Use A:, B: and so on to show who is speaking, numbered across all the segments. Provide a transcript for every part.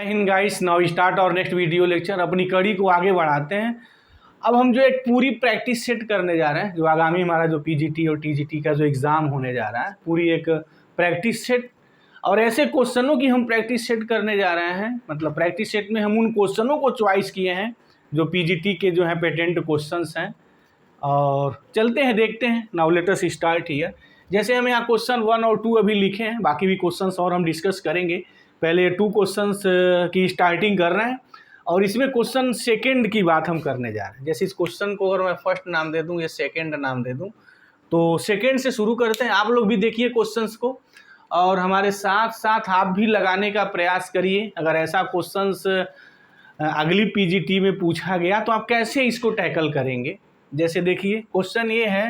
A: जय Hind guys, now start और next video lecture. अपनी कड़ी को आगे बढ़ाते हैं। अब हम जो एक पूरी प्रैक्टिस सेट करने जा रहे हैं, जो आगामी हमारा जो पीजीटी और टीजीटी का जो एग्ज़ाम होने जा रहा है, पूरी एक प्रैक्टिस सेट और ऐसे क्वेश्चनों की हम प्रैक्टिस सेट करने जा रहे हैं। मतलब प्रैक्टिस सेट में हम उन क्वेश्चनों को चॉइस किए हैं जो पीजीटी के जो हैं पेटेंट क्वेश्चंस हैं, और चलते हैं देखते हैं। Now let us start here. जैसे हम यहाँ क्वेश्चन 1 और 2 अभी लिखे हैं, बाकी भी क्वेश्चंस और हम डिस्कस करेंगे। पहले 2 क्वेश्चंस की स्टार्टिंग कर रहे हैं और इसमें क्वेश्चन सेकंड की बात हम करने जा रहे हैं। जैसे इस क्वेश्चन को अगर मैं फर्स्ट नाम दे दूं या सेकंड नाम दे दूं, तो सेकंड से शुरू करते हैं। आप लोग भी देखिए क्वेश्चंस को और हमारे साथ साथ आप भी लगाने का प्रयास करिए। अगर ऐसा क्वेश्चंस अगली पीजीटी में पूछा गया तो आप कैसे इसको टैकल करेंगे। जैसे देखिए क्वेश्चन ये है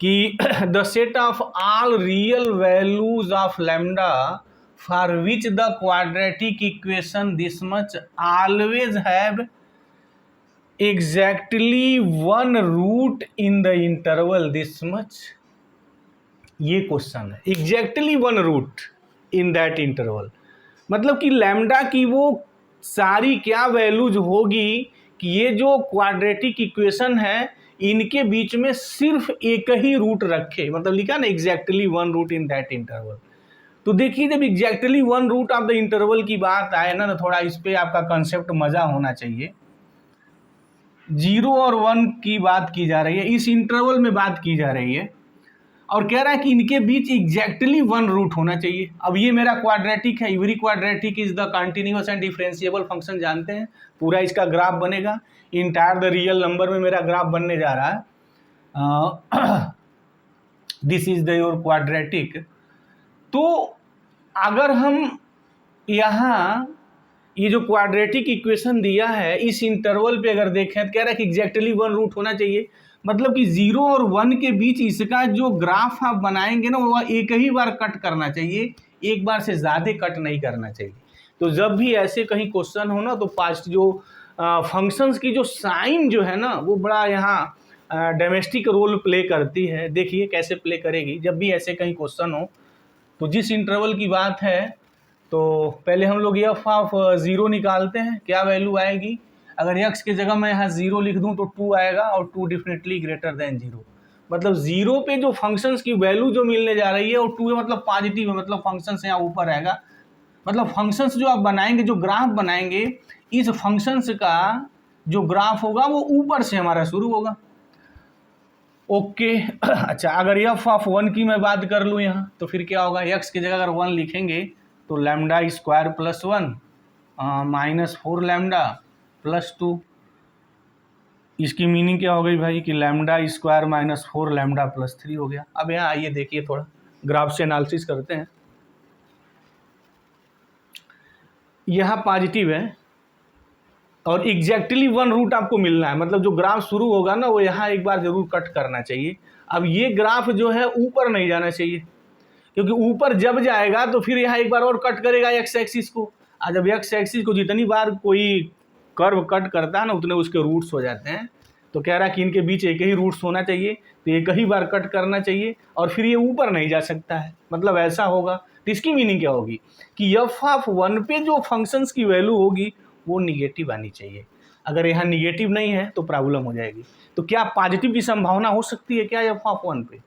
A: कि the set of all real values of lambda for which the quadratic equation this much always have exactly one root in the interval this much। ये क्वेश्चन है, exactly one root in that interval। मतलब कि lambda की वो सारी क्या values होगी कि ये जो क्वाड्रेटिक इक्वेशन है इनके बीच में सिर्फ एक ही रूट रखे। मतलब लिखा ना exactly one root in that interval. तो देखिए जब exactly one root of the interval की बात आए ना, तो थोड़ा इस पे आपका कंसेप्ट मजा होना चाहिए। 0 और 1 की बात की जा रही है, इस इंटरवल में बात की जा रही है और कह रहा है कि इनके बीच एग्जैक्टली वन रूट होना चाहिए। अब ये मेरा क्वाड्रेटिक है, every quadratic is the continuous and differentiable function जानते हैं। पूरा इसका ग्राफ बनेगा, इंटायर द रियल नंबर में मेरा ग्राफ बनने जा रहा है। This is the your quadratic. तो अगर हम यहाँ ये जो क्वाड्रेटिक इक्वेशन दिया है इस इंटरवल पे अगर देखें तो कह रहा है कि एग्जैक्टली वन रूट होना चाहिए। मतलब कि 0 और 1 के बीच इसका जो ग्राफ आप बनाएंगे ना वो एक ही बार कट करना चाहिए, एक बार से ज़्यादा कट नहीं करना चाहिए। तो जब भी ऐसे कहीं क्वेश्चन हो ना तो पास्ट जो फंक्शंस की जो साइन जो है ना वो बड़ा यहाँ डोमेस्टिक रोल प्ले करती है। देखिए कैसे प्ले करेगी जब भी ऐसे कहीं क्वेश्चन हो। तो जिस इंटरवल की बात है तो पहले हम लोग एफ ऑफ 0 निकालते हैं, क्या वैल्यू आएगी। अगर x की जगह मैं यहाँ 0 लिख दूँ तो 2 आएगा और 2 डेफिनेटली ग्रेटर देन 0। मतलब 0 पे जो फंक्शंस की वैल्यू जो मिलने जा रही है और 2 है मतलब पॉजिटिव है, मतलब फंक्शंस यहाँ ऊपर आएगा। मतलब फंक्शंस जो आप बनाएंगे, जो ग्राफ बनाएंगे, इस फंक्शंस का जो ग्राफ होगा वो ऊपर से हमारा शुरू होगा। ओके अच्छा, अगर एफ ऑफ 1 की मैं बात कर लूँ यहाँ तो फिर क्या होगा। x की जगह अगर 1 लिखेंगे तो lambda square plus 1 minus 4 lambda plus 2। इसकी मीनिंग क्या हो गई भाई कि lambda square minus 4 lambda plus 3 हो गया। अब यहाँ आइए देखिए थोड़ा ग्राफ से एनालिसिस करते हैं। यहाँ पॉजिटिव है और एग्जैक्टली वन रूट आपको मिलना है। मतलब जो ग्राफ शुरू होगा ना वो यहाँ एक बार जरूर कट करना चाहिए। अब ये ग्राफ जो है ऊपर नहीं जाना चाहिए, क्योंकि ऊपर जब जाएगा तो फिर यहाँ एक बार और कट करेगा एक्स एक्सिस को। और जब एक्स एक्सिस को जितनी बार कोई कर्व कट करता है ना उतने उसके रूट्स हो जाते हैं। तो कह रहा है कि इनके बीच एक ही रूट्स होना चाहिए, तो एक ही बार कट करना चाहिए और फिर ये ऊपर नहीं जा सकता है। मतलब ऐसा होगा तो इसकी मीनिंग क्या होगी कि एफ ऑफ 1 पे जो फंक्शंस की वैल्यू होगी वो निगेटिव आनी चाहिए। अगर यहाँ निगेटिव नहीं है तो प्रॉब्लम हो जाएगी। तो क्या पॉजिटिव की संभावना हो सकती है क्या एफ ऑफ 1 पे?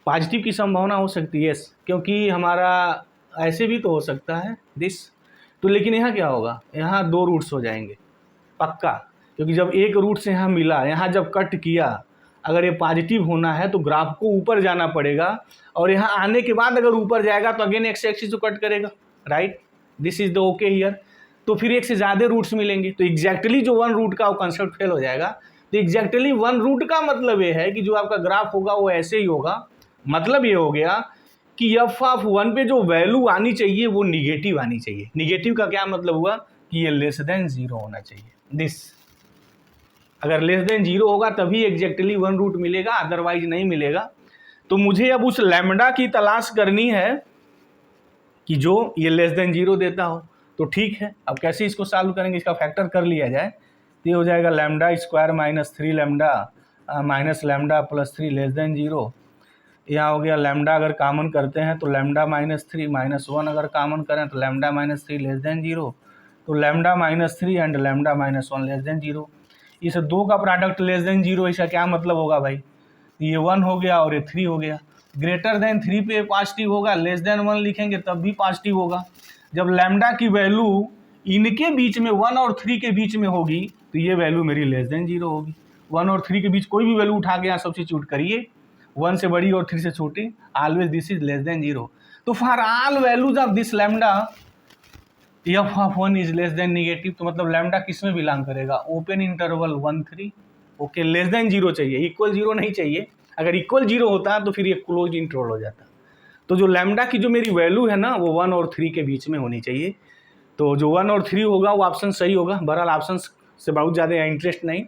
A: पॉजिटिव की संभावना हो सकती है, यस, क्योंकि हमारा ऐसे भी तो हो सकता है दिस। तो लेकिन यहाँ क्या होगा, यहाँ 2 रूट्स हो जाएंगे पक्का, क्योंकि जब एक रूट से यहाँ मिला, यहाँ जब कट किया, अगर ये पॉजिटिव होना है तो ग्राफ को ऊपर जाना पड़ेगा और यहाँ आने के बाद अगर ऊपर जाएगा तो अगेन एक्स एक्सिस को कट करेगा, right. This is the okay here. तो फिर एक से ज़्यादा रूट्स मिलेंगे तो एग्जैक्टली जो वन रूट का वो कंसेप्ट फेल हो जाएगा। तो एग्जैक्टली वन रूट का मतलब ये है कि जो आपका ग्राफ होगा वो ऐसे ही होगा। मतलब ये हो गया कि एफ ऑफ 1 पे जो वैल्यू आनी चाहिए वो निगेटिव आनी चाहिए। निगेटिव का क्या मतलब हुआ कि ये लेस देन 0 होना चाहिए। दिस अगर लेस देन 0 होगा तभी एग्जैक्टली वन रूट मिलेगा, अदरवाइज नहीं मिलेगा। तो मुझे अब उस लैम्डा की तलाश करनी है कि जो ये लेस देन 0 देता हो। तो ठीक है, अब कैसे इसको सॉल्व करेंगे, इसका फैक्टर कर लिया जाए तो ये हो जाएगा lambda square minus 3 lambda minus lambda plus 3 less than 0। यहाँ हो गया लैम्डा अगर कॉमन करते हैं तो लैम्डा -3 -1 अगर कॉमन करें तो लैम्डा -3 लेस देन 0, तो lambda -3 and lambda -1 less than 0। इस दो का प्रोडक्ट लेस देन 0, इसका क्या मतलब होगा भाई? ये 1 हो गया और ये 3 हो गया। ग्रेटर देन 3 पे पॉजिटिव होगा, लेस देन 1 लिखेंगे तब भी पॉजिटिव होगा। जब लैम्डा की वैल्यू इनके बीच में 1 और 3 के बीच में होगी तो ये वैल्यू मेरी लेस देन 0 होगी। 1 और 3 के बीच कोई भी वैल्यू उठा के यहाँ सब्स्टिट्यूट करिए, 1 से बड़ी और 3 से छोटी, always this is less than 0। तो for all values of this lambda F of 1 is less than negative, तो मतलब लैम्डा किस में बिलोंग करेगा? Open interval 1 3। Okay, less than 0 चाहिए, इक्वल 0 नहीं चाहिए। अगर इक्वल 0 होता तो फिर ये क्लोज इंटरवल हो जाता। तो जो लैम्डा की जो मेरी वैल्यू है ना वो 1 और 3 के बीच में होनी चाहिए। तो जो 1 और 3 होगा वो ऑप्शन सही होगा। बहरहाल ऑप्शन से बहुत ज़्यादा इंटरेस्ट नहीं।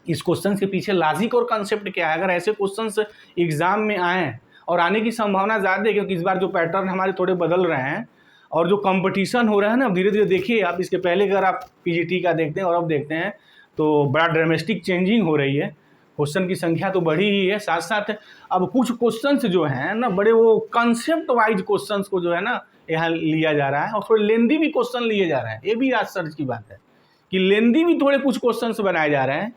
A: इस क्वेश्चन के पीछे लॉजिक और कंसेप्ट क्या है? अगर ऐसे क्वेश्चंस एग्जाम में आए और आने की संभावना ज़्यादा है, क्योंकि इस बार जो पैटर्न हमारे थोड़े बदल रहे हैं और जो कंपटीशन हो रहा है ना धीरे धीरे, देखिए आप इसके पहले अगर आप पीजीटी का देखते हैं और अब देखते हैं तो बड़ा ड्रामेटिक चेंजिंग हो रही है। क्वेश्चन की संख्या तो बढ़ी ही है, साथ साथ अब कुछ क्वेश्चंस जो हैं ना बड़े वो कंसेप्ट वाइज क्वेश्चंस को जो है ना यहाँ लिया जा रहा है, और थोड़े लेंदी भी क्वेश्चन लिए जा रहे हैं। ये भी आश्चर्य की बात है कि लेंदी भी थोड़े कुछ क्वेश्चंस बनाए जा रहे हैं।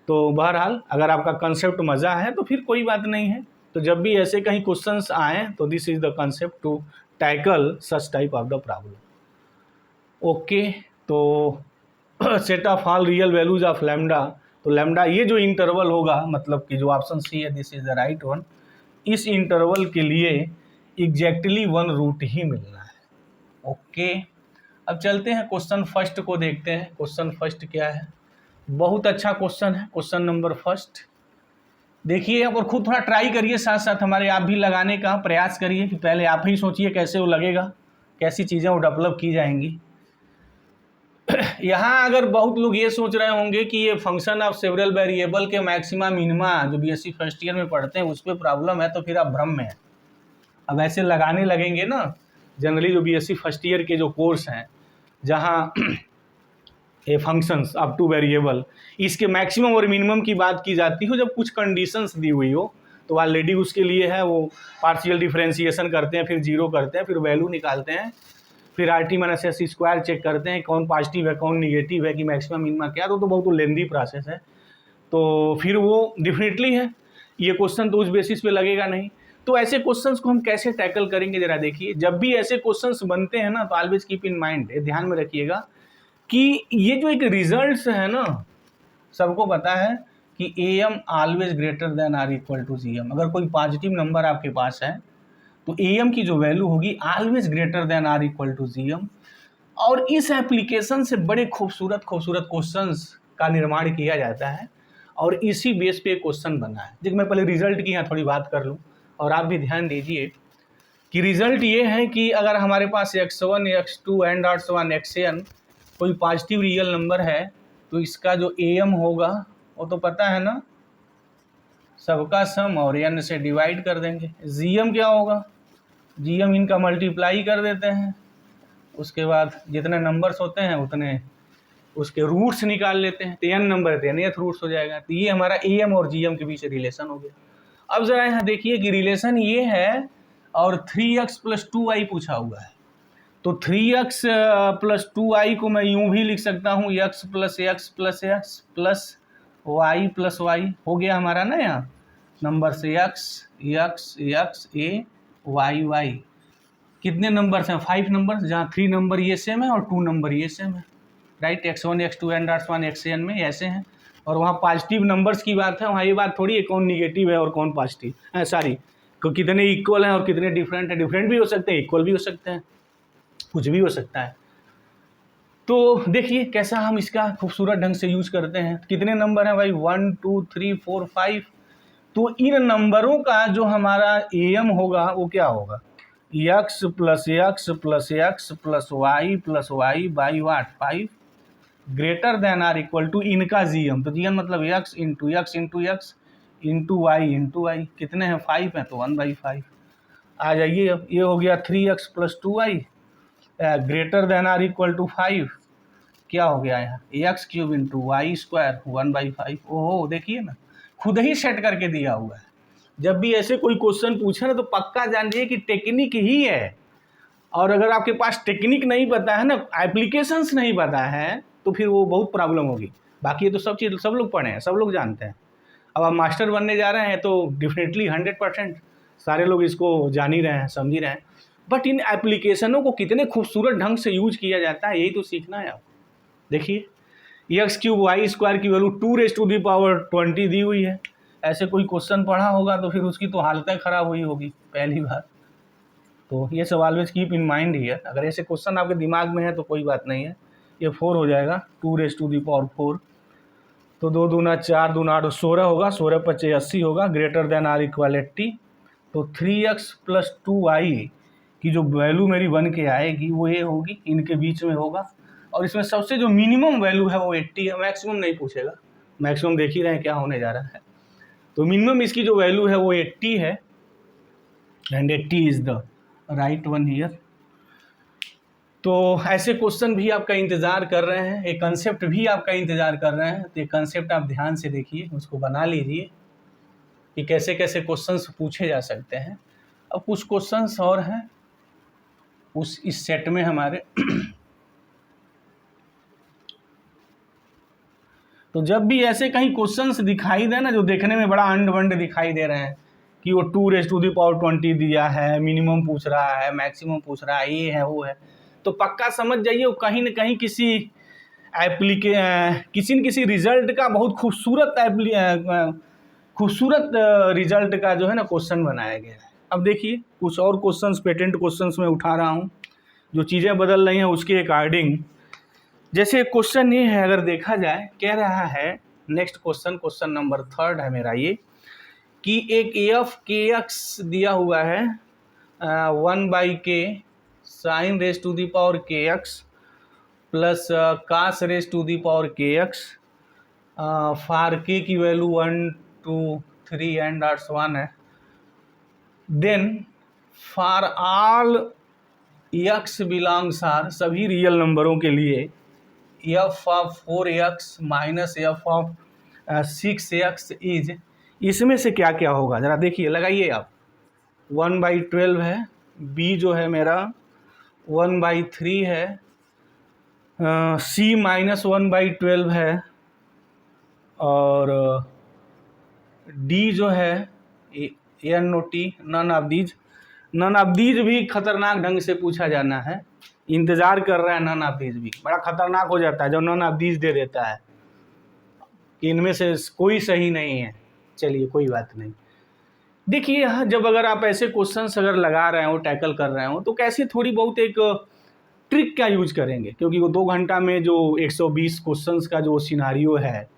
A: तो बहरहाल अगर आपका कंसेप्ट मज़ा है तो फिर कोई बात नहीं है। तो जब भी ऐसे कहीं क्वेश्चंस आएँ तो this is the concept to tackle such type of the problem. Okay, तो set of all real values of lambda, तो लैम्डा ये जो इंटरवल होगा, मतलब कि जो ऑप्शन सी है this is the right one, इस इंटरवल के लिए एग्जैक्टली 1 रूट ही मिलना है। ओके, अब चलते हैं क्वेश्चन फर्स्ट को देखते हैं। क्वेश्चन फर्स्ट क्या है? बहुत अच्छा क्वेश्चन है, क्वेश्चन नंबर फर्स्ट। देखिए और खुद थोड़ा ट्राई करिए, साथ साथ हमारे आप भी लगाने का प्रयास करिए कि पहले आप ही सोचिए कैसे वो लगेगा, कैसी चीज़ें वो डेवलप की जाएंगी। यहाँ अगर बहुत लोग ये सोच रहे होंगे कि ये फंक्शन ऑफ सेवरल वेरिएबल के मैक्सिमा मिनिमा जो बीएससी फर्स्ट ईयर में पढ़ते हैं उस पर प्रॉब्लम है, तो फिर आप भ्रम में हैं। अब ऐसे लगाने लगेंगे ना, जनरली जो बीएससी फर्स्ट ईयर के जो कोर्स हैं जहाँ ये फंक्शंस अप टू वेरिएबल इसके मैक्सिमम और मिनिमम की बात की जाती हो, जब कुछ कंडीशंस दी हुई हो तो ऑलरेडी उसके लिए है वो पार्शियल डिफरेंशिएशन करते हैं, फिर जीरो करते हैं, फिर वैल्यू निकालते हैं, फिर RT - S स्क्वायर चेक करते हैं कौन पॉजिटिव है कौन निगेटिव है कि मैक्सिमम मिनिमा क्या, तो बहुत लेंदी प्रोसेस है। तो फिर वो डेफिनेटली है, ये क्वेश्चन तो उस बेसिस पे लगेगा नहीं। तो ऐसे क्वेश्चंस को हम कैसे टैकल करेंगे जरा देखिए। जब भी ऐसे क्वेश्चंस बनते हैं ना तो ऑलवेज कीप इन माइंड, ध्यान में रखिएगा कि ये जो एक रिजल्ट्स है ना, सबको पता है कि AM always greater than or equal to GM। अगर कोई पॉजिटिव नंबर आपके पास है तो AM की जो वैल्यू होगी always greater than or equal to GM। और इस एप्लीकेशन से बड़े खूबसूरत खूबसूरत क्वेश्चंस का निर्माण किया जाता है और इसी बेस पे क्वेश्चन बना है। देखिए मैं पहले रिजल्ट की यहाँ थोड़ी बात कर लूँ और आप भी ध्यान दीजिए कि रिजल्ट ये है कि अगर हमारे पास x1 x2 and x1 xn कोई पॉजिटिव रियल नंबर है तो इसका जो AM होगा वो तो पता है ना, सबका सम और n से डिवाइड कर देंगे। GM क्या होगा? GM इनका मल्टीप्लाई कर देते हैं, उसके बाद जितने नंबर्स होते हैं उतने उसके रूट्स निकाल लेते हैं, तो n नंबर है तो nth रूट्स हो जाएगा। तो ये हमारा AM और GM के बीच रिलेशन हो गया। अब ज़रा यहाँ देखिए कि रिलेशन ये है और 3x + 2y पूछा हुआ है, तो 3x + 2y को मैं यूँ भी लिख सकता हूँ x + x + x + y + y हो गया हमारा ना, यहाँ नंबर से x x x a y y कितने नंबर्स हैं? 5 नंबर्स, जहाँ 3 नंबर ये सेम है और 2 नंबर ये सेम है, right. x1 x2 and x1 xn में ऐसे हैं। और वहाँ पॉजिटिव नंबर्स की बात है, वहाँ ये बात थोड़ी है कौन निगेटिव है और कौन पॉजिटिव है, सॉरी कितने इक्वल हैं और कितने डिफरेंट है। डिफरेंट भी हो सकते हैं, इक्वल भी हो सकते हैं, कुछ भी हो सकता है। तो देखिए कैसा हम इसका खूबसूरत ढंग से यूज करते हैं। कितने नंबर हैं भाई? 1 2 3 4 5। तो इन नंबरों का जो हमारा AM होगा वो क्या होगा? x + x + x + y + y by what 5 greater than or equal to इनका GM। तो GM मतलब x × x × x × y × y। कितने हैं? 5 हैं, तो 1/5 आ जाइए। अब ये हो गया 3x + 2y greater than or equal to 5, क्या हो गया यहाँ? x³ × y² 1/5। ओहो देखिए ना, खुद ही सेट करके दिया हुआ है। जब भी ऐसे कोई क्वेश्चन पूछे ना तो पक्का जानिए कि टेक्निक ही है। और अगर आपके पास टेक्निक नहीं पता है ना, एप्लीकेशंस नहीं पता है, तो फिर वो बहुत प्रॉब्लम होगी। बाकी ये तो सब चीज़ सब लोग पढ़े हैं, सब लोग जानते हैं। अब आप मास्टर बनने जा रहे हैं तो डेफिनेटली 100% सारे लोग इसको जान ही रहे हैं, समझ ही रहे हैं। बट इन एप्लीकेशनों को कितने खूबसूरत ढंग से यूज किया जाता है, यही तो सीखना है आप। देखिए, एक्स क्यूब वाई स्क्वायर की वैल्यू 2⁻20 दी हुई है। ऐसे कोई क्वेश्चन पढ़ा होगा तो फिर उसकी तो हालत खराब हुई होगी पहली बार। तो ये सब ऑलवेज कीप इन माइंड ही है। अगर ऐसे क्वेश्चन आपके दिमाग में है तो कोई बात नहीं है, ये 4 हो जाएगा, 2⁻4। तो 2 दूना 4 दूना 8 16 होगा, 16 × 5 80 होगा, ग्रेटर देन आर इक्वल 80। तो 3x + 2y की जो वैल्यू मेरी बन के आएगी वो ये होगी, इनके बीच में होगा। और इसमें सबसे जो मिनिमम वैल्यू है वो 80 है, मैक्सिमम नहीं पूछेगा, मैक्सिमम देख ही रहे हैं क्या होने जा रहा है। तो मिनिमम इसकी जो वैल्यू है वो 80 है, and 80 is the right one here. तो ऐसे क्वेश्चन भी आपका इंतज़ार कर रहे हैं, एक कंसेप्ट भी आपका इंतज़ार कर रहे हैं। तो ये कंसेप्ट आप ध्यान से देखिए, उसको बना लीजिए कि कैसे कैसे क्वेश्चंस पूछे जा सकते हैं। अब कुछ क्वेश्चंस और हैं इस सेट में हमारे। तो जब भी ऐसे कहीं क्वेश्चंस दिखाई दे ना जो देखने में बड़ा अंड वंड दिखाई दे रहे हैं कि वो 2⁻20 दिया है, मिनिमम पूछ रहा है, मैक्सिमम पूछ रहा है, ये है वो है, तो पक्का समझ जाइए वो कहीं न कहीं किसी न किसी रिजल्ट का बहुत खूबसूरत रिजल्ट का जो है ना क्वेश्चन बनाया गया है। अब देखिए कुछ और क्वेश्चंस, पेटेंट क्वेश्चंस में उठा रहा हूँ, जो चीज़ें बदल रही हैं उसके अकॉर्डिंग। जैसे क्वेश्चन ये है, अगर देखा जाए, कह रहा है नेक्स्ट क्वेश्चन नंबर 3 है मेरा ये, कि एक f(kx) दिया हुआ है 1/k sin⁻kx plus cos⁻kx for k की वैल्यू 1 2 3 एंड 1 है। Then for all x belongs R, सभी रियल नंबरों के लिए f(4x - f(6x) इज, इसमें से क्या क्या होगा ज़रा देखिए, लगाइए आप। 1/12 है, b जो है मेरा 1/3 है, c -1/12 है, और d जो है n o t, none of these भी खतरनाक ढंग से पूछा जाना है, इंतज़ार कर रहा है। नन ऑफ दीज भी बड़ा खतरनाक हो जाता है जब नन ऑफ दीज दे देता है कि इनमें से कोई सही नहीं है। चलिए कोई बात नहीं। देखिए यहाँ जब अगर आप ऐसे क्वेश्चंस अगर लगा रहे हो, टैकल कर रहे हो, तो कैसे थोड़ी बहुत एक ट्रिक का यूज करेंगे, क्योंकि वो 2 घंटा में जो 120 क्वेश्चंस का जो सिनारियो है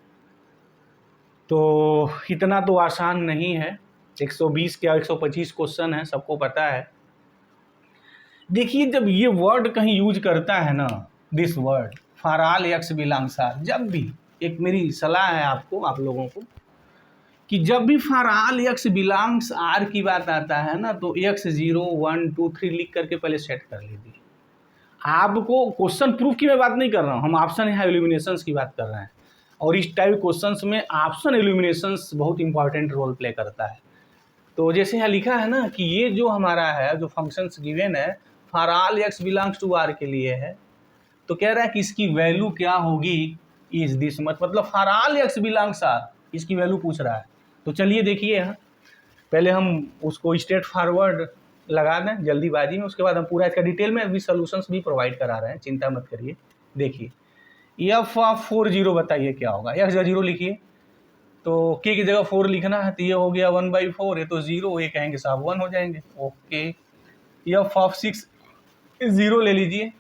A: तो इतना तो आसान नहीं है। 120 क्या 125 क्वेश्चन है, सबको पता है। देखिए जब ये वर्ड कहीं यूज करता है ना, this word for all x belongs R, जब भी, एक मेरी सलाह है आपको, आप लोगों को, कि जब भी for all x belongs R की बात आता है ना, तो x 0 1 2 3 लिख करके पहले सेट कर लीजिए। आपको क्वेश्चन प्रूफ की मैं बात नहीं कर रहा हूँ, हम ऑप्शन या एलिमिनेशंस की बात कर रहे हैं। और इस टाइप क्वेश्चंस में ऑप्शन एलिमिनेशंस बहुत इंपॉर्टेंट रोल प्ले करता है। तो जैसे यहाँ लिखा है ना कि ये जो हमारा है, जो फंक्शंस गिवन है for all x belongs to R के लिए है, तो कह रहा है कि इसकी वैल्यू क्या होगी, इज दिस मच, मतलब for all x belongs R इसकी वैल्यू पूछ रहा है। तो चलिए देखिए यहाँ पहले हम उसको स्ट्रेट फॉरवर्ड लगा दें जल्दीबाजी में, उसके बाद हम पूरा इसका डिटेल में भी सॉल्यूशंस भी प्रोवाइड करा रहे हैं, चिंता मत करिए। देखिए f(40) बताइए क्या होगा, x का 0 लिखिए, तो k की जगह 4 लिखना है, तो ये हो गया 1/4, ये तो 0, ये कहेंगे साहब 1 हो जाएंगे। ओके, f(6) 0 ले लीजिए,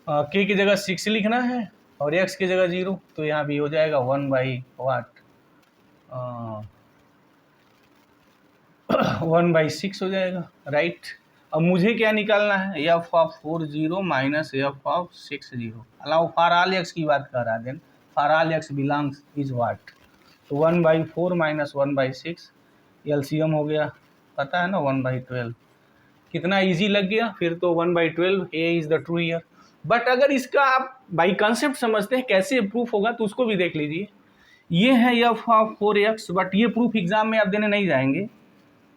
A: k की जगह 6 लिखना है और x की जगह 0, तो यहाँ भी हो जाएगा 1/6 हो जाएगा, राइट। अब मुझे क्या निकालना है, f(40) - f(60), allow for all x की बात कर रहा है, then for all x belongs is what, तो 1/4 - 1/6 एलसीएम हो गया, पता है ना 1/12, कितना इजी लग गया। फिर तो 1/12 a is the true year. But अगर इसका आप बाई कंसेप्ट समझते हैं कैसे प्रूफ होगा तो उसको भी देख लीजिए। ये है f(4x), बट ये प्रूफ एग्जाम में आप देने नहीं जाएंगे,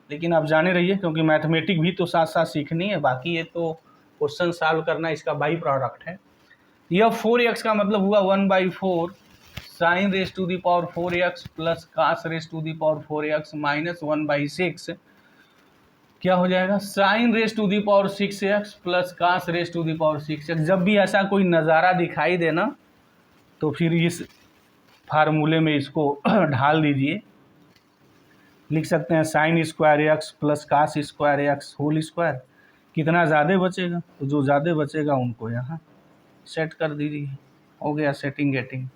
A: लेकिन आप जाने रहिए, क्योंकि मैथमेटिक भी तो साथ साथ सीखनी है, बाकी ये तो क्वेश्चन सॉल्व करना इसका बाई प्रोडक्ट है। यह 4x का मतलब हुआ 1/4 sine raise to the power 4x plus cos raise to the power 4x minus 1/6 क्या हो जाएगा, sine raise to the power 6x plus cos raise to the power 6x। जब भी ऐसा कोई नज़ारा दिखाई देना तो फिर इस फार्मूले में इसको ढाल दीजिए। लिख सकते हैं sine square x plus cos square x whole square. कितना ज़्यादा बचेगा, तो जो ज़्यादा बचेगा उनको यहाँ सेट कर दीजिए। हो गया सेटिंग गेटिंग।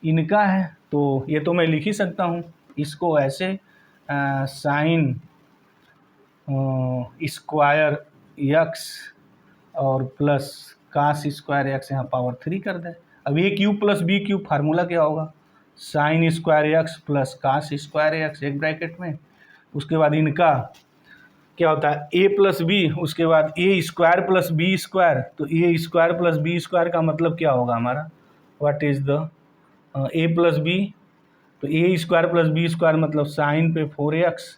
A: इनका है तो ये तो मैं लिख ही सकता हूँ, इसको ऐसे साइन स्क्वायर एक्स और प्लस कास स्क्वायर एक्स यहाँ पावर 3 कर दें। अब A cube plus B cube formula क्या होगा, sine square x plus cos square x एक ब्रैकेट में, उसके बाद इनका क्या होता है ए प्लस बी, उसके बाद A square plus B square. तो A square plus B square का मतलब क्या होगा हमारा, what is the A plus B, तो A square plus B square मतलब साइन पे 4x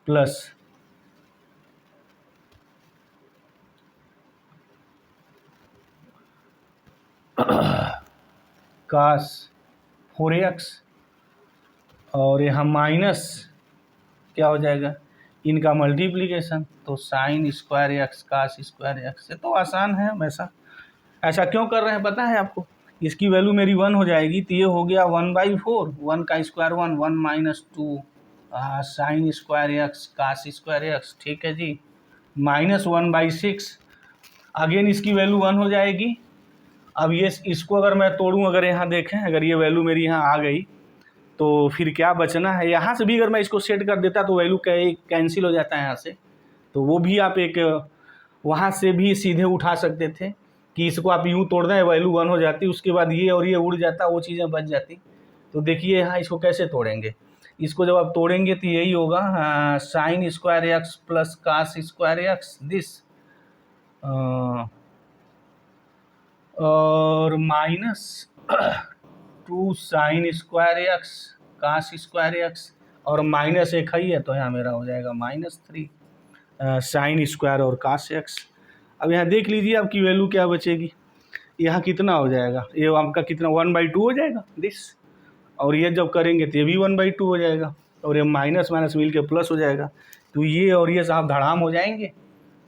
A: प्लस कास 4x और यहाँ माइनस क्या हो जाएगा इनका मल्टीप्लिकेशन, तो sine square x cos square x. से तो आसान है हमेशा। ऐसा क्यों कर रहे हैं पता है आपको, इसकी वैल्यू मेरी 1 हो जाएगी, तो ये हो गया 1/4, 1 का square 1, 1 minus 2 sine square x cos square x, ठीक है जी, माइनस 1/6। अगेन इसकी वैल्यू 1 हो जाएगी। अब ये इसको अगर मैं तोड़ूँ, अगर यहाँ देखें, अगर ये वैल्यू मेरी यहाँ आ गई तो फिर क्या बचना है, यहाँ से भी अगर मैं इसको सेट कर देता तो वैल्यू कैंसिल हो जाता है यहाँ से, तो वो भी आप एक वहाँ से भी सीधे उठा सकते थे कि इसको आप यूँ तोड़ दें वैल्यू 1 हो जाती, उसके बाद ये और ये उड़ जाता, वो चीज़ें बच जाती। तो देखिए यहाँ इसको कैसे तोड़ेंगे, इसको जब आप तोड़ेंगे तो यही होगा sine square x plus cos square x this और minus 2 sine square x cos square x और माइनस एक ही है, तो यहाँ मेरा हो जाएगा -3 साइन स्क्वायर और कास एक्स। अब यहाँ देख लीजिए आपकी वैल्यू क्या बचेगी, यहाँ कितना हो जाएगा, ये आपका कितना 1/2 हो जाएगा दिस, और ये जब करेंगे तो ये भी 1/2 हो जाएगा, और ये माइनस माइनस मिल के प्लस हो जाएगा। तो ये और ये साहब धड़ाम हो जाएंगे,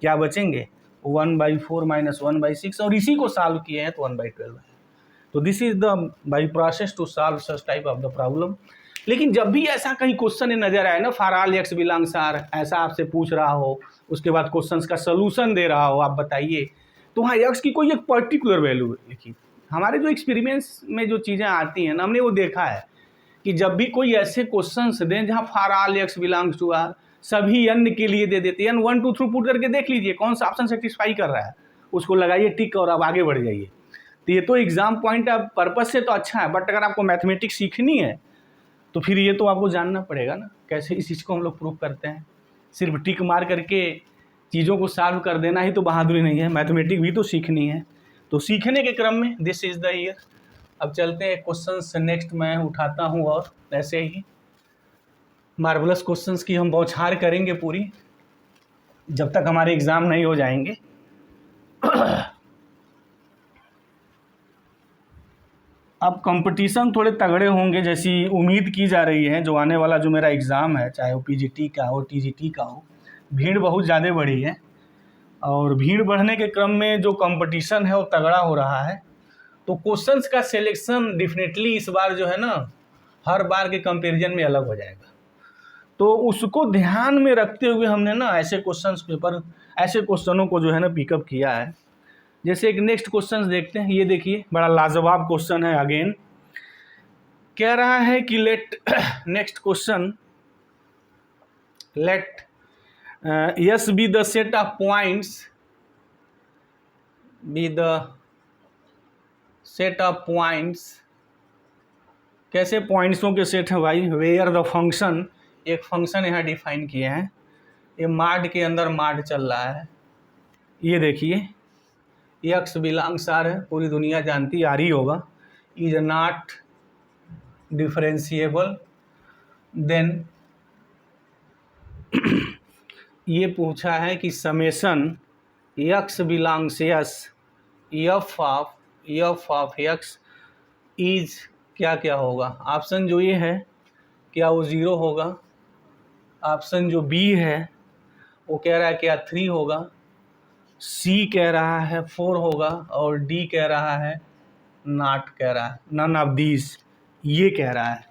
A: क्या बचेंगे 1/4 माइनस 1/6, और इसी को सॉल्व किए हैं तो 1/12 है। तो this is the by process to solve such type of the problem. लेकिन जब भी ऐसा कहीं क्वेश्चन नजर आए ना, for all x belongs R, ऐसा आपसे पूछ रहा हो, उसके बाद क्वेश्चंस का सलूशन दे रहा हो, आप बताइए, तो वहाँ एक्स की कोई एक पर्टिकुलर वैल्यू लिखी। हमारे जो एक्सपेरिमेंट्स में जो चीज़ें आती हैं ना, हमने वो देखा है कि जब भी कोई ऐसे क्वेश्चंस दें जहाँ for all x belongs to R, सभी n के लिए दे देते हैं, 1 2 3 पुट करके देख लीजिए कौन सा ऑप्शन सेटिस्फाई कर रहा है, उसको लगाइए टिक और आप आगे बढ़ जाइए। तो ये तो एग्जाम पॉइंट ऑफ पर्पज से तो अच्छा है, बट अगर आपको मैथमेटिक्स सीखनी है तो फिर ये तो आपको जानना पड़ेगा ना कैसे इस चीज़ को हम लोग प्रूव करते हैं। सिर्फ टिक मार करके चीज़ों को सॉल्व कर देना ही तो बहादुरी नहीं है, मैथमेटिक्स भी तो सीखनी है। तो सीखने के क्रम में दिस इज़ द ईयर। अब चलते हैं क्वेश्चंस नेक्स्ट मैं उठाता हूँ, और ऐसे ही मार्वलस क्वेश्चंस की हम बौछार करेंगे पूरी, जब तक हमारे एग्ज़ाम नहीं हो जाएंगे। अब कंपटीशन थोड़े तगड़े होंगे जैसी उम्मीद की जा रही है। जो आने वाला जो मेरा एग्ज़ाम है, चाहे वो पीजीटी का हो टीजीटी का हो, भीड़ बहुत ज़्यादा बढ़ी है, और भीड़ बढ़ने के क्रम में जो कंपटीशन है वो तगड़ा हो रहा है। तो क्वेश्चंस का सिलेक्शन डेफिनेटली इस बार जो है ना, हर बार के कंपैरिजन में अलग हो जाएगा। तो उसको ध्यान में रखते हुए हमने ना ऐसे क्वेश्चनों को जो है ना पिकअप किया है। जैसे एक नेक्स्ट क्वेश्चन देखते हैं, ये देखिए बड़ा लाजवाब क्वेश्चन है। अगेन कह रहा है कि let next question, let S be the set of points, be the set of points. कैसे पॉइंट्सों के सेट है भाई, वेयर द फंक्शन, एक फंक्शन यहाँ डिफाइन किए हैं, ये माड के अंदर माड चल रहा है। ये देखिए एक्स बिलोंग्स आर है, पूरी दुनिया जानती आर ही होगा, इज नॉट डिफरेंशिएबल, देन ये पूछा है कि summation x belongs yes F of x is क्या क्या होगा। ऑप्शन जो ये है क्या वो 0 होगा, ऑप्शन जो बी है वो कह रहा है क्या 3 होगा, सी कह रहा है 4 होगा और डी कह रहा है नॉट कह रहा है नन ऑफ दीज। ये कह रहा है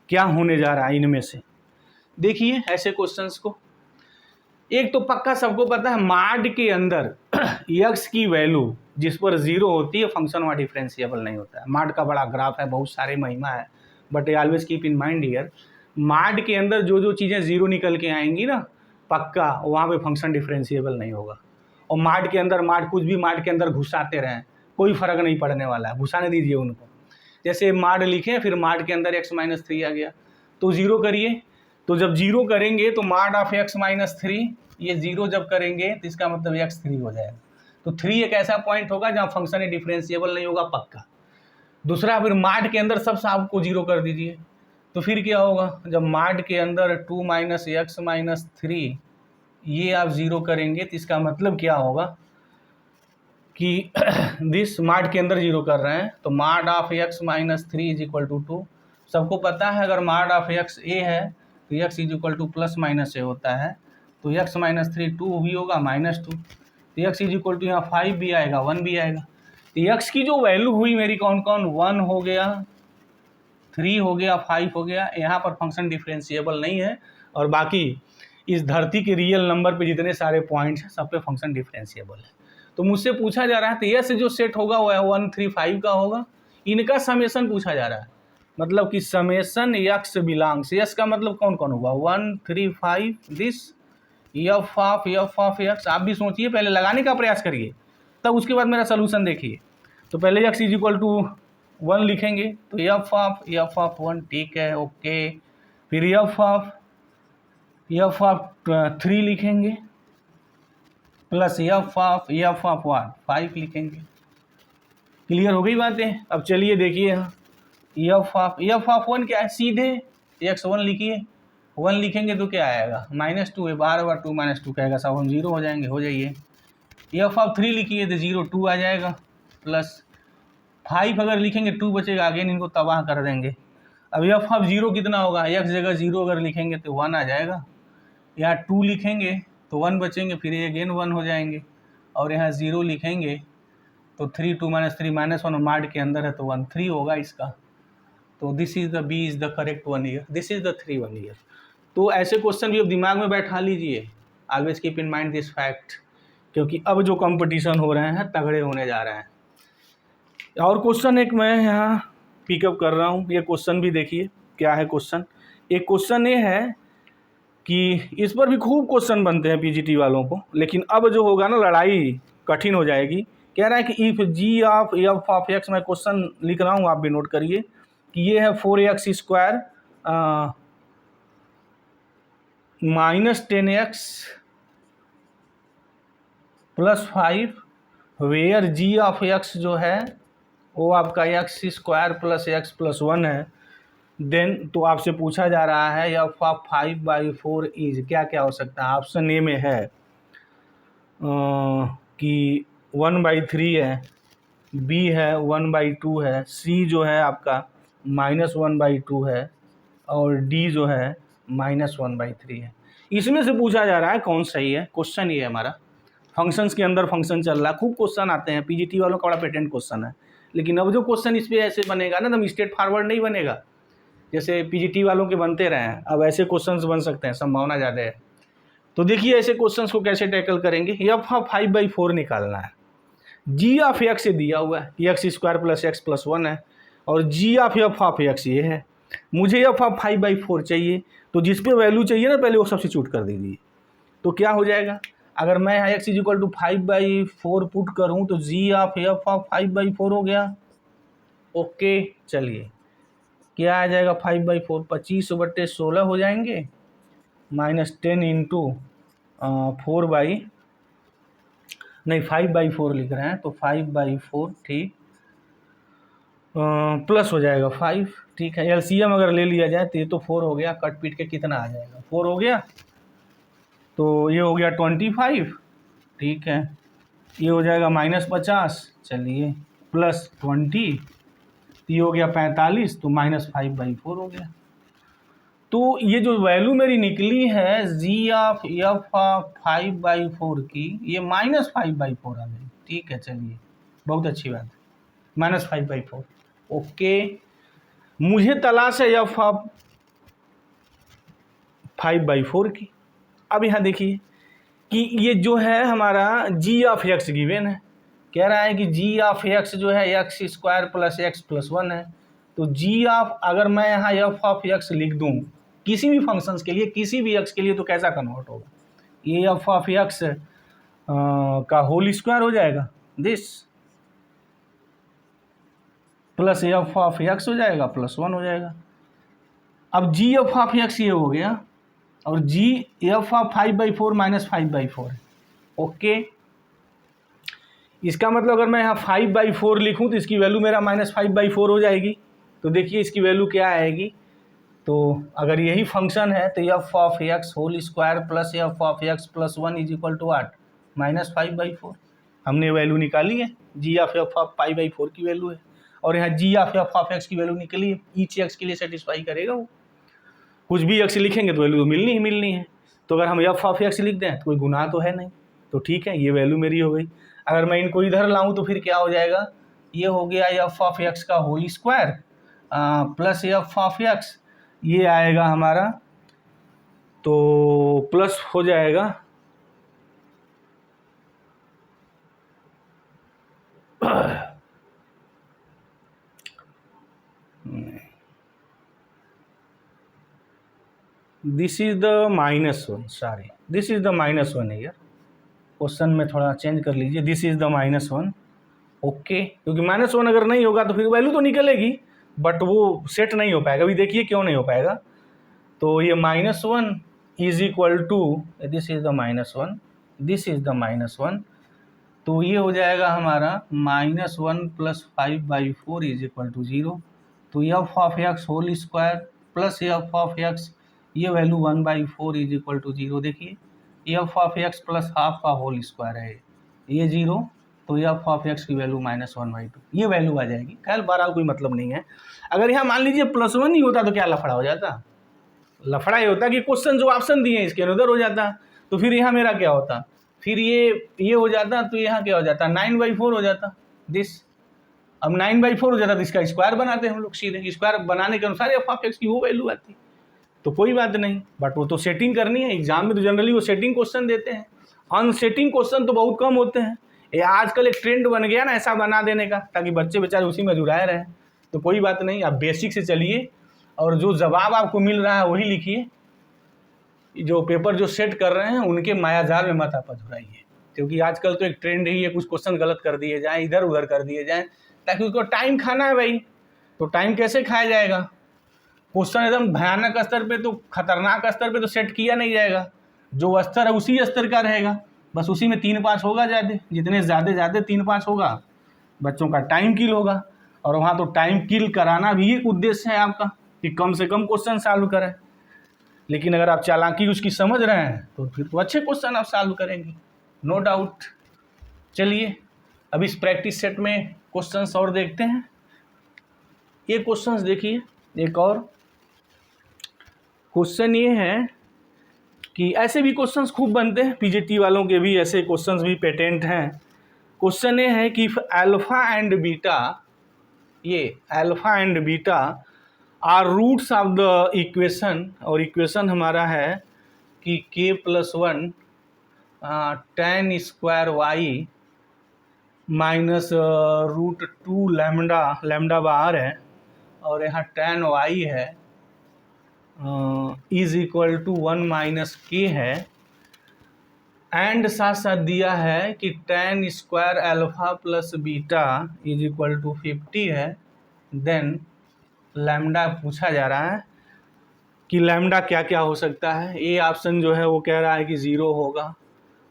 A: क्या होने जा रहा है इनमें से। देखिए ऐसे क्वेश्चंस को, एक तो पक्का सबको पता है माड के अंदर x की वैल्यू जिस पर 0 होती है फंक्शन वहाँ डिफरेंशिएबल नहीं होता है। माड का बड़ा ग्राफ है, बहुत सारे महिमा है, but always keep in mind here माड के अंदर जो जो चीज़ें 0 निकल के आएंगी ना पक्का वहाँ पे फंक्शन डिफरेंशिएबल नहीं होगा। और माड के अंदर माड कुछ भी माड के अंदर घुसाते रहें कोई फर्क नहीं पड़ने वाला है, घुसाने दीजिए उनको। जैसे माड लिखें फिर माड के अंदर x-3 आ गया तो 0 करिए, तो जब 0 करेंगे तो माड ऑफ x-3 ये 0 जब करेंगे तो इसका मतलब x3 हो जाएगा। तो 3 एक ऐसा पॉइंट होगा जहाँ फंक्शन डिफरेंशिएबल नहीं होगा पक्का। दूसरा फिर माड के अंदर सब आपको 0 कर दीजिए तो फिर क्या होगा, जब माड के अंदर 2 - x-3 ये आप 0 करेंगे तो इसका मतलब क्या होगा कि दिस माड के अंदर 0 कर रहे हैं तो माड of x-3 is equal to 2। सबको पता है अगर माड ऑफ x a है तो x is equal two plus minus a होता है, तो x-3 2 भी होगा -2, तो x इज इक्वल टू यहाँ 5 भी आएगा 1 भी आएगा। तो x की जो वैल्यू हुई मेरी कौन कौन 1 हो गया 3 हो गया 5 हो गया, यहाँ पर फंक्शन डिफरेंशिएबल नहीं है और बाकी इस धरती के रियल नंबर पे जितने सारे पॉइंट्स हैं सब पे फंक्शन डिफरेंशिएबल है। तो मुझसे पूछा जा रहा है तो यस जो सेट होगा वो 1 3 5 का होगा, इनका समेशन पूछा जा रहा है। मतलब कि समेशन x बिलोंग्स यस का मतलब कौन कौन होगा 1 3 5 दिस एफ ऑफ x। आप भी सोचिए पहले लगाने का प्रयास करिए तब उसके बाद मेरा सोल्यूशन देखिए। तो पहले x इज इक्वल टू 1 लिखेंगे तो एफ ऑफ 1 ठीक है ओके, फिर एफ ऑफ 3 लिखेंगे प्लस एफ ऑफ 5 लिखेंगे। क्लियर हो गई बातें। अब चलिए देखिए एफ ऑफ 1 क्या है, सीधे x1 लिखिए 1 लिखेंगे तो क्या आएगा -2 है, बार बार 2 - 2 कहेगा सब हम 0 हो जाएंगे, हो जाइए। एफ ऑफ 3 लिखिए तो 0 2 आ जाएगा, प्लस 5 अगर लिखेंगे 2 बचेगा, अगेन इनको तबाह कर देंगे। अब एफ ऑफ 0 कितना होगा, x जगह 0 अगर लिखेंगे तो 1 आ जाएगा, यहाँ 2 लिखेंगे तो 1 बचेंगे फिर अगेन 1 हो जाएंगे, और यहाँ 0 लिखेंगे तो 3 2 - 3 -1 माड के अंदर है तो 1 3 होगा इसका। तो this is the B is the correct 1 here, this is the 3 1 here. तो ऐसे क्वेश्चन भी अब दिमाग में बैठा लीजिए, always keep in mind this fact, क्योंकि अब जो कंपटीशन हो रहे हैं तगड़े होने जा रहे हैं। और क्वेश्चन एक मैं यहाँ पिकअप कर रहा हूँ, ये क्वेश्चन भी देखिए क्या है क्वेश्चन। एक क्वेश्चन ये है कि इस पर भी खूब क्वेश्चन बनते हैं पीजीटी वालों को, लेकिन अब जो होगा ना लड़ाई कठिन हो जाएगी। कह रहा है कि if G of F of x, मैं क्वेश्चन लिख रहा हूँ आप भी नोट करिए कि ये है 4x² -10x + 5 where ji of x जो है वो आपका x² + x + 1 है। देन तो आपसे पूछा जा रहा है एफ ऑफ 5/4 इज क्या क्या हो सकता है। ऑप्शन ए में है कि 1/3 है, बी है 1/2 है, सी जो है आपका -1/2 है और डी जो है -1/3 है। इसमें से पूछा जा रहा है कौन सही है। क्वेश्चन ये है हमारा, फंक्शंस के अंदर फंक्शन चल रहा है, खूब क्वेश्चन आते हैं पीजीटी वालों का, बड़ा पेटेंट क्वेश्चन है। लेकिन अब जो क्वेश्चन इस पर ऐसे बनेगा ना एकदम स्ट्रेट फॉरवर्ड नहीं बनेगा जैसे पीजीटी वालों के बनते रहे हैं, अब ऐसे क्वेश्चंस बन सकते हैं, संभावना ज़्यादा है। तो देखिए ऐसे क्वेश्चंस को कैसे टैकल करेंगे। एफ ऑफ 5/4 निकालना है, जी ऑफ एक्स से दिया हुआ है कि x² + x + 1 है और जी ऑफ एफ ऑफ एक्स ये है, मुझे एफ ऑफ 5/4 चाहिए, तो जिस पे वैल्यू चाहिए ना पहले वो सब्स्टिट्यूट कर दीजिए। तो क्या हो जाएगा, अगर मैं x is equal to 5/4 put करूँ तो जी ऑफ एफ ऑफ 5/4 हो गया। ओके चलिए क्या आ जाएगा 5/4 25/16 हो जाएंगे, -10 × 5/4 लिख रहे हैं तो 5/4 ठीक, प्लस हो जाएगा 5 ठीक है। एलसीएम अगर ले लिया जाए तो ये तो 4 हो गया, कट पीट के कितना आ जाएगा 4 हो गया। तो ये हो गया 25, ठीक है। ये हो जाएगा -50, चलिए, +20, ये हो गया 45, तो -5/4 हो गया। तो ये जो वैल्यू मेरी निकली है g(f)(5/4) की, ये -5/4 आ गई, ठीक है। चलिए, बहुत अच्छी बात है, -5/4। ओके, मुझे तलाश है f(5/4) की। अब यहाँ देखिए कि ये जो है हमारा g(x) गिवन है, कह रहा है कि g(x) जो है x² + x + 1 है। तो अगर मैं यहाँ f(x) लिख दूँ किसी भी फंक्शंस के लिए, किसी भी x के लिए, तो कैसा कन्वर्ट होगा? ये f(x) का होल स्क्वायर हो जाएगा, दिस, प्लस f(x) हो जाएगा, +1 हो जाएगा। अब g(x) ये हो गया, और f(5/4) -5/4 है। ओके, इसका मतलब अगर मैं यहाँ 5/4 लिखूँ तो इसकी वैल्यू मेरा -5/4 हो जाएगी। तो देखिए इसकी वैल्यू क्या आएगी। तो अगर यही फंक्शन है तो f(x) whole square plus f(x + 1) is equal to what? -5/4। हमने वैल्यू निकाली है, g(f)(5/4) की वैल्यू है, और यहाँ g(f)(x) की वैल्यू निकली है। ईच x के लिए सेटिस्फाई करेगा वो, कुछ भी x लिखेंगे तो वैल्यू तो मिलनी ही मिलनी है। तो अगर हम f(x) लिख दें तो कोई गुनाह तो है नहीं, तो ठीक है, ये वैल्यू मेरी हो गई। अगर मैं इनको इधर लाऊं तो फिर क्या हो जाएगा? ये हो गया f(x) का होल स्क्वायर प्लस f(x), ये आएगा हमारा, तो प्लस हो जाएगा this is the -1, sorry, this is the -1 है यार, क्वेश्चन में थोड़ा चेंज कर लीजिए, दिस इज द -1। ओके, क्योंकि -1 अगर नहीं होगा तो फिर वैल्यू तो निकलेगी, बट वो सेट नहीं हो पाएगा। अभी देखिए क्यों नहीं हो पाएगा। तो ये -1 is equal to, this is the -1, this is the -1, तो ये हो जाएगा हमारा -1 + 5/4 इज इक्वल टू 0। तो f(x) whole square plus f(x), ये वैल्यू 1/4 इज इक्वल टू 0। देखिए f(x) प्लस हाफ का होल स्क्वायर है, ये 0, तो f(x) की वैल्यू -1/2, ये वैल्यू आ जाएगी। खैर बहरहाल कोई मतलब नहीं है। अगर यहाँ मान लीजिए +1 ही होता तो क्या लफड़ा हो जाता? लफड़ा ये होता कि क्वेश्चन जो ऑप्शन दिए हैं इसके उधर हो जाता, तो फिर यहाँ मेरा क्या होता? फिर ये हो जाता, तो यहाँ क्या हो जाता? 9/4 हो जाता दिस। अब 9/4 हो जाता तो इसका स्क्वायर बनाते हम लोग सीधे, स्क्वायर बनाने के अनुसार f(x) की वो वैल्यू आती। तो कोई बात नहीं, बट वो तो सेटिंग करनी है। एग्जाम में तो जनरली वो सेटिंग क्वेश्चन देते हैं, अनसेटिंग क्वेश्चन तो बहुत कम होते हैं। ये आजकल एक ट्रेंड बन गया ना ऐसा बना देने का, ताकि बच्चे बेचारे उसी में जुड़ाए रहें। तो कोई बात नहीं, आप बेसिक से चलिए और जो जवाब आपको मिल रहा है वही लिखिए। जो पेपर जो सेट कर रहे हैं उनके मायाजाल में मत आप अधुराइए, क्योंकि आजकल तो एक ट्रेंड ही है, कुछ क्वेश्चन गलत कर दिए जाएँ, इधर उधर कर दिए जाएँ, ताकि उसको टाइम खाना है भाई। तो टाइम कैसे खाया जाएगा? क्वेश्चन एकदम भयानक स्तर पे, तो खतरनाक स्तर पे तो सेट किया नहीं जाएगा। जो स्तर है उसी स्तर का रहेगा, बस उसी में 3-5 होगा ज़्यादा, जितने ज़्यादा 3-5 होगा, बच्चों का टाइम किल होगा। और वहाँ तो टाइम किल कराना भी एक उद्देश्य है आपका, कि कम से कम क्वेश्चन सॉल्व करें। लेकिन अगर आप चालाकी उसकी समझ रहे हैं तो फिर तो अच्छे क्वेश्चन आप सॉल्व करेंगे, नो डाउट। चलिए अब इस प्रैक्टिस सेट में क्वेश्चंस और देखते हैं। ये क्वेश्चंस देखिए, एक और क्वेश्चन ये है कि ऐसे भी क्वेश्चंस खूब बनते हैं, पीजीटी वालों के भी ऐसे क्वेश्चंस भी पेटेंट हैं। क्वेश्चन ये है कि अल्फा एंड बीटा, ये alpha and beta are roots of the equation, और इक्वेशन हमारा है कि k+1 tan square y minus √2 lambda बार है, और यहाँ tan y है इज इक्वल टू 1 - k है, एंड साथ साथ दिया है कि tan square alpha plus beta is equal to 50 है। देन लैम्डा पूछा जा रहा है कि लैम्डा क्या क्या हो सकता है। ए ऑप्शन जो है वो कह रहा है कि 0 होगा,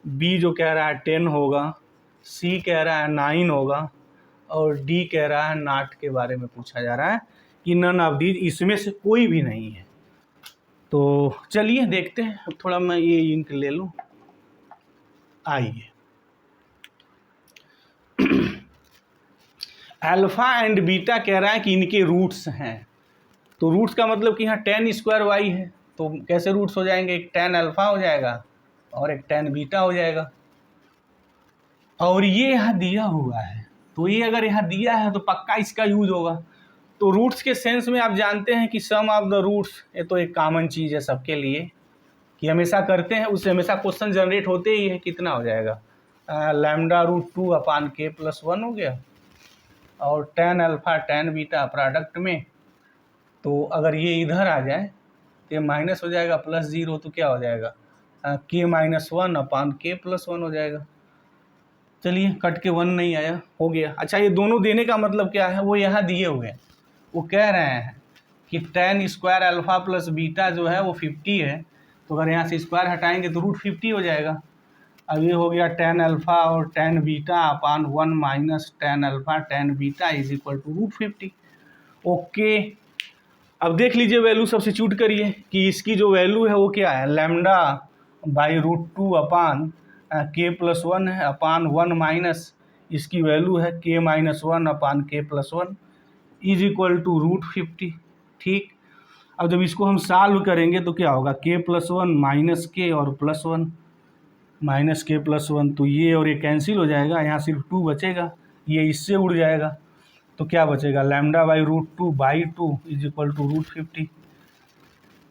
A: बी जो कह रहा है 10 होगा, सी कह रहा है 9 होगा, और डी कह रहा है नॉट के बारे में पूछा जा रहा है कि नन ऑफ दीज, इसमें से कोई भी नहीं है। तो चलिए देखते हैं, अब थोड़ा मैं ये इंक ले लूँ। आइए, अल्फ़ा एंड बीटा कह रहा है कि इनके रूट्स हैं। तो रूट्स का मतलब कि यहाँ tan स्क्वायर वाई है, तो कैसे रूट्स हो जाएंगे, एक tan अल्फ़ा हो जाएगा और एक tan बीटा हो जाएगा। और ये यहाँ दिया हुआ है, तो ये अगर यहाँ दिया है तो पक्का इसका यूज होगा। तो रूट्स के सेंस में आप जानते हैं कि सम ऑफ द रूट्स, ये तो एक कॉमन चीज़ है सबके लिए कि हमेशा करते हैं, उससे हमेशा क्वेश्चन जनरेट होते ही है। कितना हो जाएगा, λ√2/k+1 हो गया, और tan alpha tan beta product में, तो अगर ये इधर आ जाए तो ये माइनस हो जाएगा, +0 तो क्या हो जाएगा, k-1/k+1 हो जाएगा। चलिए, कट के 1 नहीं आया, हो गया। अच्छा, ये दोनों देने का मतलब क्या है, वो यहाँ दिए हुए हैं। वो कह रहे हैं कि tan square alpha plus beta जो है वो 50 है, तो अगर यहाँ से स्क्वायर हटाएंगे तो √50 हो जाएगा। अब ये हो गया tan अल्फ़ा और tan beta upon 1 minus tan alpha tan beta is equal to √50। Okay, अब देख लीजिए, वैल्यू सब्स्टिट्यूट करिए कि इसकी जो वैल्यू है वो क्या है, λ/√2/k+1 है अपान 1 माइनस इसकी वैल्यू है k-1/k+1 इज इक्वल टू √50। ठीक, अब जब इसको हम सॉल्व करेंगे तो क्या होगा, k+1 माइनस के और +1 माइनस k+1, तो ये और ये कैंसिल हो जाएगा, यहाँ सिर्फ 2 बचेगा, ये इससे उड़ जाएगा, तो क्या बचेगा, λ/√2/2 इज इक्वल टू √50।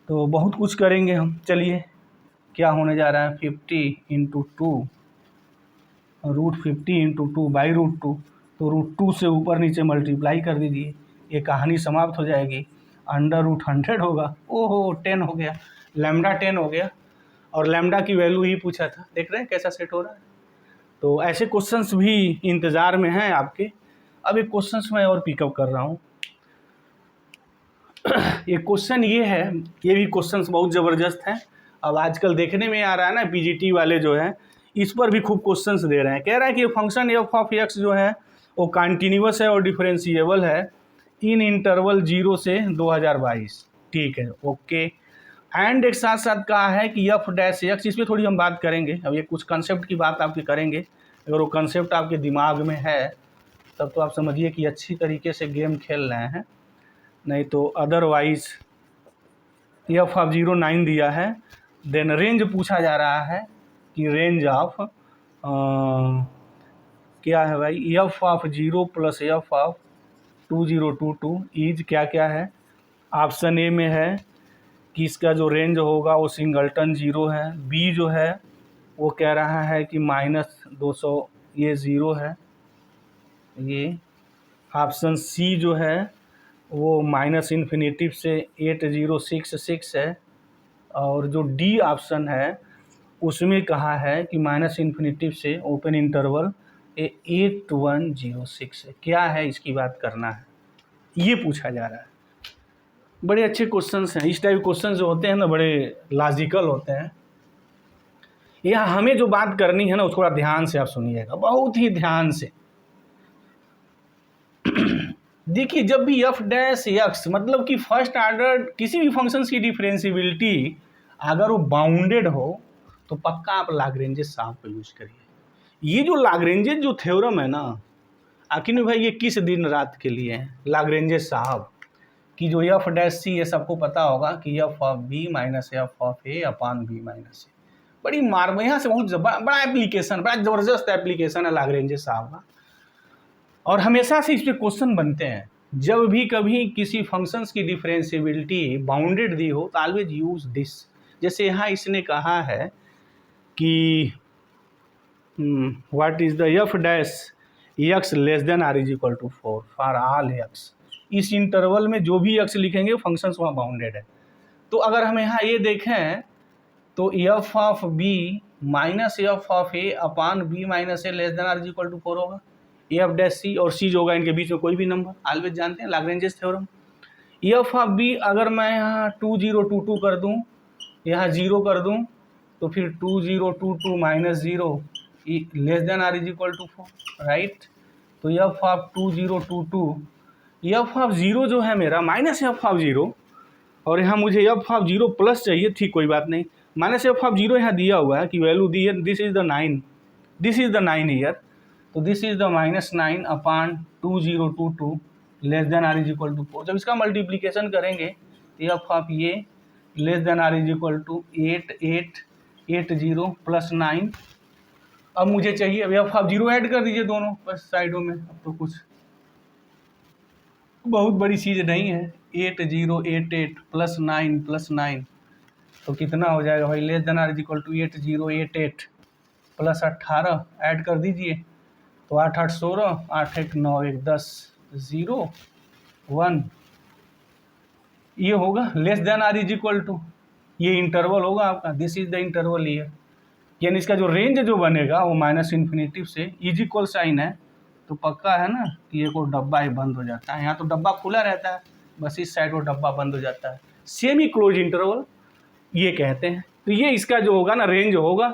A: तो बहुत कुछ करेंगे हम। चलिए, क्या होने जा रहा है, 50 × 2 √50 × 2/√2, तो √2 से ऊपर नीचे मल्टीप्लाई कर दीजिए, ये कहानी समाप्त हो जाएगी। √100 होगा, ओहो 10 हो गया, लैम्डा 10 हो गया, और लैम्डा की वैल्यू ही पूछा था। देख रहे हैं कैसा सेट हो रहा है। तो ऐसे क्वेश्चंस भी इंतज़ार में हैं आपके। अब एक क्वेश्चंस मैं और पिकअप कर रहा हूँ। ये क्वेश्चन ये है, ये भी क्वेश्चंस बहुत ज़बरदस्त हैं। अब आजकल देखने में आ रहा है ना, पीजीटी वाले जो हैं इस पर भी खूब क्वेश्चंस दे रहे हैं। कह रहा है कि फंक्शन f(x) जो है वो कंटिन्यूअस है और डिफरेंशिएबल है इन इंटरवल 0 से 2022। ठीक है, ओके। एंड एक साथ साथ कहा है कि f'(x), इस पर थोड़ी हम बात करेंगे। अब ये कुछ कंसेप्ट की बात आपकी करेंगे, अगर वो कंसेप्ट आपके दिमाग में है तब तो आप समझिए कि अच्छी तरीके से गेम खेल रहे हैं, नहीं तो अदरवाइज। f(0) 9 दिया है, देन रेंज पूछा जा रहा है कि रेंज ऑफ क्या है भाई, f(0) प्लस f(2022) इज क्या क्या है। ऑप्शन ए में है कि इसका जो रेंज होगा वो सिंगलटन 0 है, बी जो है वो कह रहा है कि -200 ये 0 है, ये ऑप्शन सी जो है वो -∞ से 8066 है, और जो डी ऑप्शन है उसमें कहा है कि -∞ से ओपन इंटरवल 8106 है। क्या है, इसकी बात करना है, ये पूछा जा रहा है। बड़े अच्छे क्वेश्चंस हैं। इस टाइप क्वेश्चन जो होते हैं ना, बड़े लॉजिकल होते हैं। यहाँ हमें जो बात करनी है ना, वो थोड़ा ध्यान से आप सुनिएगा, बहुत ही ध्यान से। देखिए, जब भी f'(x) मतलब कि फर्स्ट ऑर्डर किसी भी फंक्शंस की डिफरेंशियबिलिटी अगर वो बाउंडेड हो तो पक्का आप लाग्रेंजेस साहब का यूज करिए। ये जो लाग्रेंजेस जो थ्योरम है ना, आखिर में भाई ये किस दिन रात के लिए है, लाग्रेंजेस साहब कि जो f'(c) ये सबको पता होगा कि f(b) - f(a) upon b - a। बड़ी मार, यहाँ से बहुत बड़ा एप्लीकेशन, बड़ा ज़बरदस्त एप्लीकेशन है लाग्रेंजेस साहब का, और हमेशा से इस पर क्वेश्चन बनते हैं। जब भी कभी किसी फंक्शंस की डिफरेंशियबिलिटी बाउंडेड दी हो तो ऑलवेज यूज दिस। जैसे यहाँ इसने कहा है कि what is the f'(x) less than are is equal to 4 for all x। इस इंटरवल में जो भी x लिखेंगे फंक्शंस वहाँ बाउंडेड है। तो अगर हम यहाँ ये देखें तो f(b) - f(a) upon b - a less than are is equal to 4 होगा। f'(c) और c जो होगा इनके बीच में कोई भी नंबर, ऑलवेज जानते हैं लाग्रेंजेस थ्योरम। f(b) अगर मैं यहाँ 2022 कर दूँ, यहाँ 0 कर दूँ, तो फिर 2022 - 0 less than are is equal to 4, right. तो f(2022) f(0) जो है मेरा -f(0) और यहाँ मुझे एफ ऑफ 0 प्लस चाहिए, ठीक कोई बात नहीं, माइनस एफ ऑफ 0 यहाँ दिया हुआ है कि वैल्यू दी है, this is the 9, this is the 9 year, तो this is the -9 upon 2022 less than are is equal to 4। जब इसका मल्टीप्लीकेशन करेंगे तो एफ ऑफ ये less than are is equal to 8880 plus 9। अब मुझे चाहिए, अब एफ ऑफ 0 ऐड कर दीजिए दोनों बस साइडों में, अब तो कुछ बहुत बड़ी चीज़ नहीं है। 8088 प्लस 9 तो कितना हो जाएगा भाई, less than are is equal to 8088 plus 18 add कर दीजिए, तो 8 8 16, 8 1 9 1 10 0 1, ये होगा less than are is equal to, ये इंटरवल होगा आपका, this is the interval here, यानी इसका जो रेंज जो बनेगा वो -इन्फिनिटी से इज इक्वल साइन है, तो पक्का है ना कि ये को डब्बा ही बंद हो जाता है, यहाँ तो डब्बा खुला रहता है, बस इस साइड वो डब्बा बंद हो जाता है, सेमी क्लोज इंटरवल ये कहते हैं। तो ये इसका जो होगा ना रेंज होगा,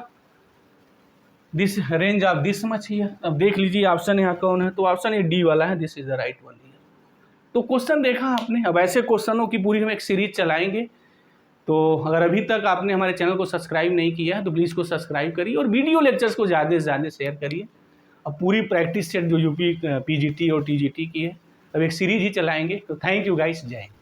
A: this range of this much here. अब देख लीजिए ऑप्शन यहाँ कौन है, तो ऑप्शन ये डी वाला है, this is the right one here. तो क्वेश्चन देखा आपने, अब ऐसे क्वेश्चनों की पूरी हम एक सीरीज चलाएंगे। तो अगर अभी तक आपने हमारे चैनल को सब्सक्राइब नहीं किया है तो प्लीज़ को सब्सक्राइब करिए और वीडियो लेक्चर्स को ज़्यादा से ज़्यादा शेयर करिए। अब पूरी प्रैक्टिस सेट जो यूपी पीजीटी और टीजीटी की है, अब एक सीरीज ही चलाएंगे। तो थैंक यू गाइस, जय हिंद।